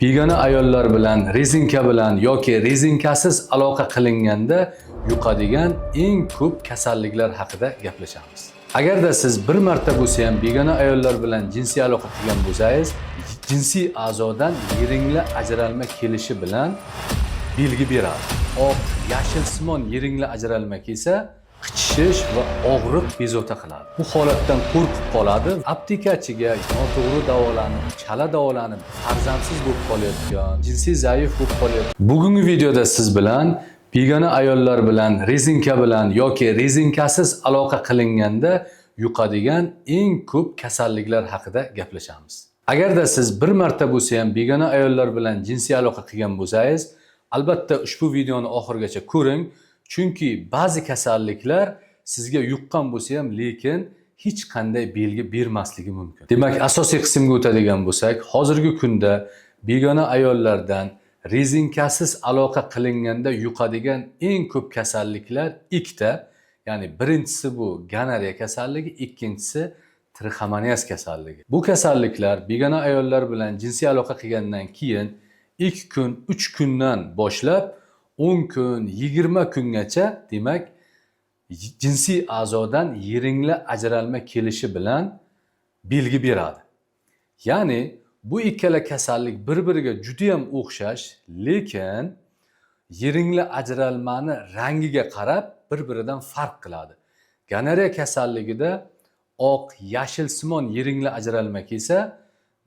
Begona ayollar bilan rezinka bilan yoki rezinkasiz aloqa qilinganda yuqadigan eng ko'p kasalliklar haqida gaplashamiz. Agarda siz bir marta bo'lsa ham begona ayollar bilan jinsiy aloqa qilgan bo'lsangiz, jinsiy a'zodan yiringlar ajralma kelishi bilan belgi beradi. Oq, yashilsimon yiringlar ajralma kelsa, qichishish va og'riq bezovta qiladi. Bu holatdan qo'rqib qoladi. Aptekachiga noto'g'ri davolanib, chala davolanib, farzandsiz bo'lib qolayotgan, jinsiy zaif bo'lib qolayotgan. Bugungi videoda siz bilan begona ayollar bilan rezinka bilan yoki rezinkasiz aloqa qilinganda yuqadigan eng ko'p kasalliklar haqida gaplashamiz. Agarda siz bir marta bo'lsa ham begona ayollar bilan jinsiy aloqa qilgan bo'lsangiz, albatta ushbu videoni oxirigacha ko'ring. Chunki ba'zi kasalliklar sizga yuqqan bo'lsa ham, lekin hech qanday belgi bermasligi mumkin. Demak, asosiy qismga o'tadigan bo'lsak, hozirgi kunda begona ayollardan rezinkasiz aloqa qilinganda yuqadigan eng ko'p kasalliklar ikkita. Ya'ni birinchisi bu gonorreya kasalligi, ikkinchisi trixomoniyaz kasalligi. Bu kasalliklar begona ayollar bilan jinsiy aloqa qilgandan keyin 2 kun, 3 kundan boshlab 10 kun, 20 kungacha demak jinsiy a'zodan yiringlar ajralma kelishi bilan belgi beradi. Ya'ni bu ikkala kasallik bir-biriga juda ham o'xshash, lekin yiringlar ajralmani rangiga qarab bir-biridan farq qiladi. Gonorreya kasalligida oq, yashilsimon yiringlar ajralma kelsa,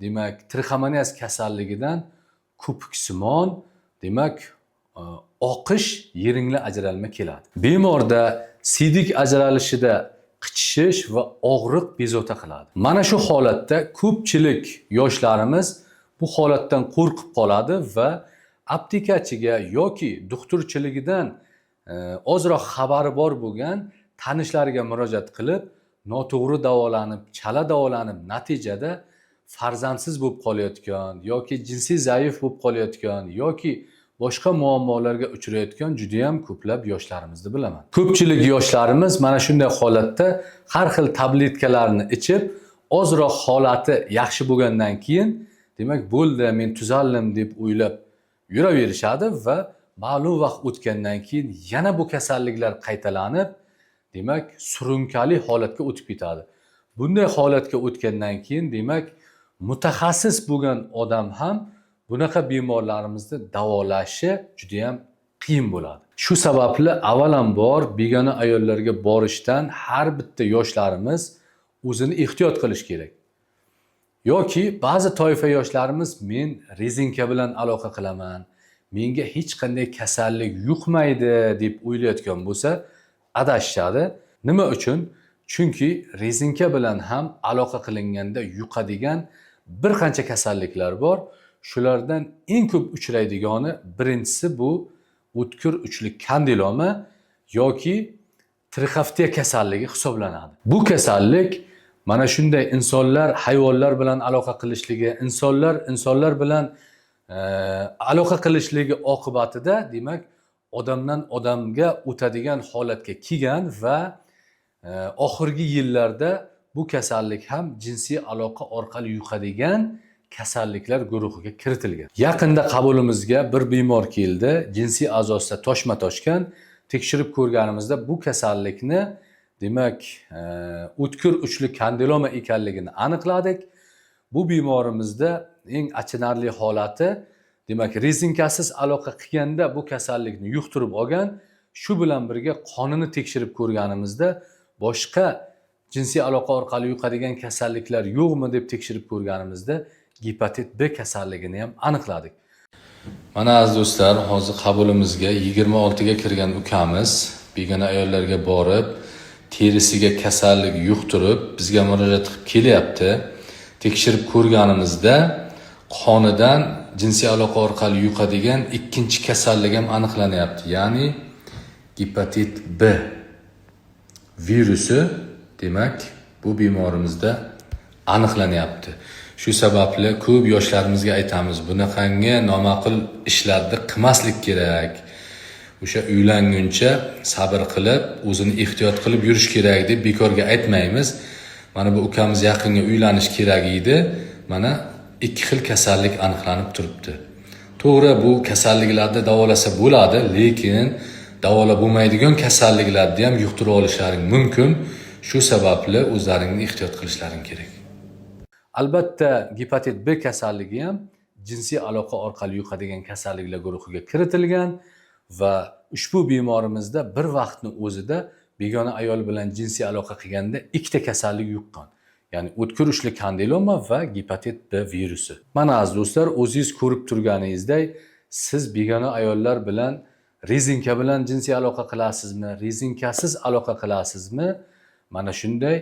demak trixomoniyaz kasalligidan ko'piksimon, demak oqish yiringlar ajralma keladi. Bemorda siydik ajralishida qichishish va og'riq bezovta qiladi. Mana shu holatda ko'pchilik yoshlarimiz bu holatdan qo'rqib qoladi va aptekachiga yoki doktorchiligidan ozroq xabari bor bo'lgan tanishlariga murojaat qilib, noto'g'ri davolanib, chala davolanib, natijada farzandsiz bo'lib qolayotgan yoki jinsiy zaif bo'lib qolayotgan yoki boshqa muammolarga uchrayotgan juda ham ko'plab yoshlarimizni bilaman. Ko'pchilik yoshlarimiz mana shunday holatda har xil tabletkalarni ichib, ozroq holati yaxshi bo'lgandan keyin, demak bo'ldi, men tuzaldim deb o'ylab yuraverishadi va ma'lum vaqt o'tgandan keyin yana bu kasalliklar qaytalanib, demak surunkali holatga o'tib ketadi. Bunday holatga o'tgandan keyin, demak mutaxassis bo'lgan odam ham bunaqa bemorlarimizni davolashi juda ham qiyin bo'ladi. Shu sababli avvalambor begona ayollarga borishdan har bitta yoshlarimiz o'zini ehtiyot qilish kerak. Yoki ba'zi toifa yoshlarimiz men rezinka bilan aloqa qilaman, menga hech qanday kasallik yuqmaydi deb o'ylayotgan bo'lsa, adashishadi. Nima uchun? Chunki rezinka bilan ham aloqa qilinganda yuqadigan bir qancha kasalliklar bor. Shulardan eng ko'p uchraydigani birinchisi bu o'tkir uchli kandiloma yoki trixoftiya kasalligi hisoblanadi. Bu kasallik mana shunday insonlar hayvonlar bilan aloqa qilishligi, insonlar bilan aloqa qilishligi oqibatida demak odamdan odamga o'tadigan holatga kelgan va oxirgi yillarda bu kasallik ham jinsiy aloqa orqali yuqadigan kasalliklar guruhiga kiritilgan. Yaqinda qabulimizga bir bemor keldi, jinsiy a'zosida toshma toshgan. Tekshirib ko'rganimizda bu kasallikni demak o'tkir uchli kandiloma ekanligini aniqladik. Bu bemorimizda eng achinarli holati demak rezinkasiz aloqa qilganda bu kasallikni yuqtirib olgan. Shu bilan birga qonini tekshirib ko'rganimizda boshqa jinsiy aloqa orqali yuqadigan kasalliklar yo'qmi deb tekshirib ko'rganimizda gepatit B kasalligini ham aniqladik. Mana aziz do'stlar, hozir qabulimizga 26 ga kirgan ukamiz begona ayollarga borib, terisiga kasallik yuqtirib, bizga murojaat qilib kelyapti. Tekshirib ko'rganimizda qonidan jinsiy aloqa orqali yuqadigan ikkinchi kasallik ham aniqlanyapti. Ya'ni gepatit B virusi demak bu bemorimizda aniqlanyapti. Shu sababli ko'p yoshlarimizga aytamiz, bunaqangi noma'qul ishlarni qilmaslik kerak. O'sha uylanguncha sabr qilib, o'zini ehtiyot qilib yurish kerak deb bekorga aytmaymiz. Mana bu ukamiz yaqinga uylanish kerak edi. Mana ikki xil kasallik aniqlanib turibdi. To'g'ri, bu kasalliklarni davolasa bo'ladi, lekin davolab bo'lmaydigan kasalliklarni ham yuqtirib olishlaring mumkin. Shu sababli o'zlaringni ehtiyot qilishlaring kerak. Albatta, gepatit B kasalligi ham jinsiy aloqa orqali yuqadigan kasalliklar guruhiga kiritilgan va ushbu bemorimizda bir vaqtni o'zida begona ayol bilan jinsiy aloqa qilganda ikkita kasallik yuqqan. Ya'ni o'tkir uchli kandiloma va gepatit B virusi. Mana aziz do'stlar, o'zingiz ko'rib turganingizdek, siz begona ayollar bilan rezinka bilan jinsiy aloqa qilasizmi, rezinkasiz aloqa qilasizmi? Mana shunday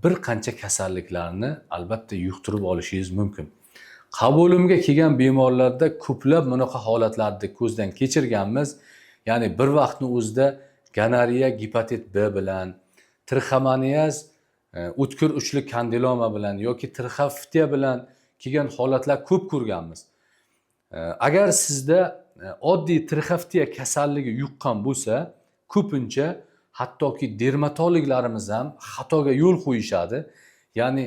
bir qancha kasalliklarni albatta yuqtirib olishingiz mumkin. Qabulimga kelgan bemorlarda ko'plab bunaqa holatlarni ko'zdan kechirganmiz. Ya'ni bir vaqtni o'zida gonorreya, gepatit B bilan, trixomoniyaz, o'tkir uchli kandiloma bilan yoki trixofitiya bilan kelgan holatlar ko'p ko'rganmiz. Agar sizda oddiy trixofitiya kasalligi yuqqan bo'lsa, ko'pincha hattoki dermatologlarimiz ham xatoga yo'l qo'yishadi. Ya'ni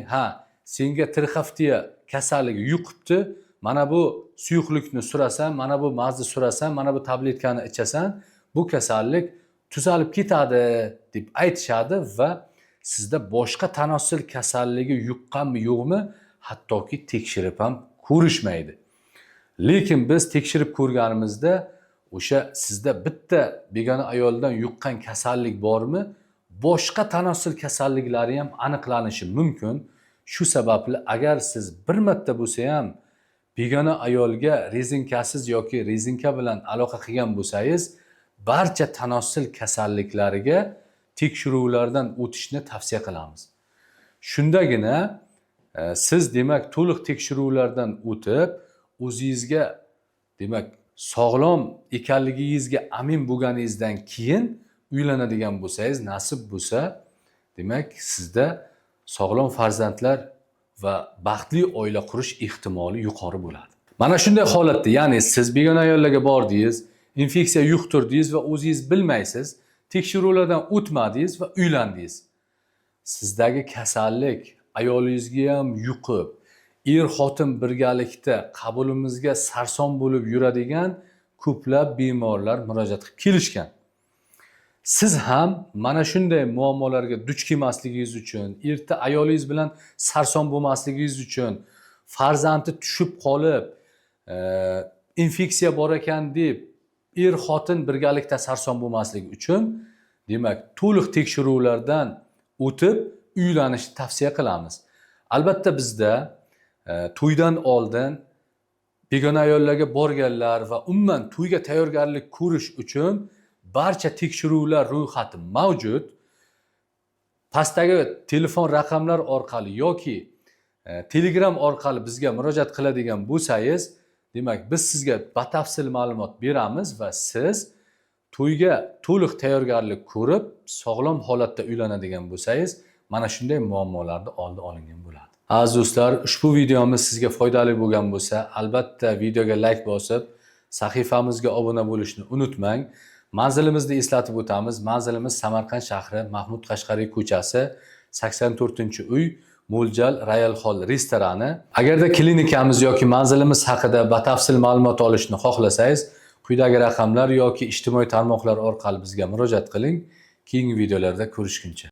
senga trixofitiya kasalligi yuqibdi, mana bu suyuqlikni surasan, mana bu mazni surasan, mana bu tabletkani ichasan, bu kasallik tuzalib ketadi deb aytishadi va sizda boshqa tanosil kasalligi yuqqanmi yo'qmi hattoki tekshirib ham ko'rishmaydi. Lekin biz tekshirib ko'rganimizda o'sha sizda bitta begona ayoldan yuqqan kasallik bormi, boshqa tanosil kasalliklari ham aniqlanishi mumkin. Shu sababli agar siz bir marta bo'lsa ham begona ayolga rezinkasiz yoki rezinka bilan aloqa qilgan bo'lsangiz, barcha tanosil kasalliklariga tekshiruvlardan o'tishni tavsiya qilamiz. Shundagina siz demak to'liq tekshiruvlardan o'tib, o'zingizga demak sog'lom ekanligingizga amin bo'lganingizdan keyin uylanadigan bo'lsangiz, nasib bo'lsa, demak sizda sog'lom farzandlar va baxtli oila qurish ehtimoli yuqori bo'ladi. Mana shunday holatda, ya'ni siz begona ayollarga bordingiz, infeksiya yuqtirdingiz va o'zingiz bilmaysiz, tekshiruvlardan o'tmadingiz va uylandingiz. Sizdagi kasallik ayolingizga ham yuqib, xotin birgalikda qabulimizga sarson bo'lib yuradigan ko'plab bemorlar murojaat qilib kelishgan. Siz ham mana shunday muammolarga duch kelmasligingiz uchun, erta ayolingiz bilan sarson bo'lmasligingiz uchun, farzandi tushib qolib, infeksiya bor ekan deb xotin birgalikda sarson bo'lmasligi uchun, demak, to'liq tekshiruvlardan o'tib uylanishni tavsiya qilamiz. Albatta bizda to'ydan oldin begona ayollarga borganlar va umuman to'yga tayyorgarlik ko'rish uchun barcha tekshiruvlar ro'yxati mavjud. Pastdagi telefon raqamlar orqali yoki Telegram orqali bizga murojaat qiladigan bo'lsangiz, demak biz sizga batafsil ma'lumot beramiz va siz to'yga to'liq tayyorgarlik ko'rib, sog'lom holatda uylanadigan bo'lsangiz, mana shunday muammolarni oldi olingan bo'ladi. Aziz do'stlar, ushbu videomiz sizga foydali bo'lgan bo'lsa, albatta videoga like bosib, sahifamizga obuna bo'lishni unutmang. Manzilimizni eslatib o'tamiz. Manzilimiz Samarqand shahri, Mahmud Qashqariy ko'chasi, 84-uy, Mo'ljal Royal Hall restorani. Agarda klinikamiz yoki manzilimiz haqida batafsil ma'lumot olishni xohlasangiz, quyidagi raqamlar yoki ijtimoiy tarmoqlar orqali bizga murojaat qiling. Keyingi videolarda ko'rishguncha.